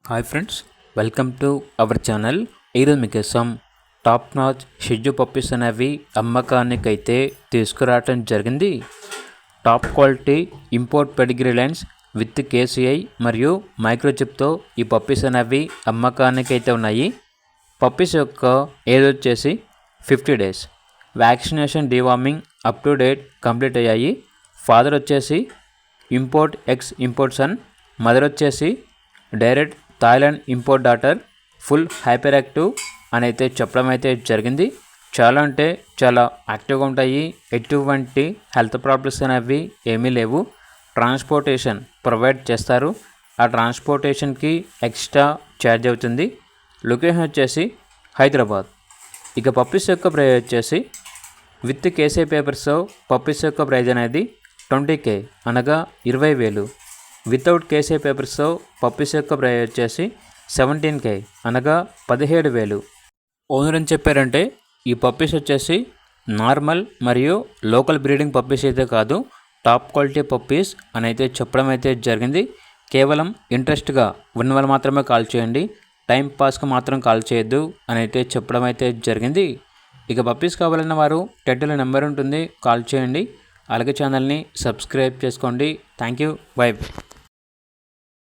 Hi friends, welcome to our channel. ఈరోజు మీకోసం top notch షెడ్యూ puppies అనేవి అమ్మకానికైతే తీసుకురావటం జరిగింది. Top quality import pedigree lines with KCI మరియు మైక్రోచిప్తో ఈ పప్పీస్ అనేవి అమ్మకానికైతే ఉన్నాయి. పప్పీస్ యొక్క ఏజ్ వచ్చేసి 50 days. Vaccination deworming up to date complete అయ్యాయి. ఫాదర్ వచ్చేసి import ex import son, mother వచ్చేసి direct Thailand import daughter, full hyper active అని అయితే చెప్పడం అయితే జరిగింది. చాలా అంటే చాలా యాక్టివ్గా ఉంటాయి. ఎటువంటి హెల్త్ ప్రాబ్లమ్స్ అనేవి ఏమీ లేవు. ట్రాన్స్పోర్టేషన్ ప్రొవైడ్ చేస్తారు. ఆ ట్రాన్స్పోర్టేషన్కి ఎక్స్ట్రా ఛార్జ్ అవుతుంది. లొకేషన్ వచ్చేసి హైదరాబాద్. ఇక పప్పీస్ యొక్క ప్రైస్ వచ్చేసి విత్ కేసీ పేపర్స్ పప్పీస్ యొక్క ప్రైజ్ అనేది 20K అనగా 20,000. వితౌట్ కేసీ పేపర్స్తో పప్పీస్ యొక్క ప్రైస్ వచ్చేసి 17K అనగా 17,000. ఓనర్ అని చెప్పారంటే ఈ పప్పీస్ వచ్చేసి నార్మల్ మరియు లోకల్ బ్రీడింగ్ పప్పీస్ అయితే కాదు, టాప్ క్వాలిటీ పప్పీస్ అని అయితే చెప్పడం అయితే జరిగింది. కేవలం ఇంట్రెస్ట్గా ఉన్న వాళ్ళు మాత్రమే కాల్ చేయండి, టైం పాస్కి మాత్రం కాల్ చేయొద్దు అని అయితే చెప్పడం అయితే జరిగింది. ఇక పప్పీస్ కావాలన్న వారు టైటిల్లో నెంబర్ ఉంటుంది, కాల్ చేయండి. అలాగే ఛానల్ని సబ్స్క్రైబ్ చేసుకోండి. Thank you. బై.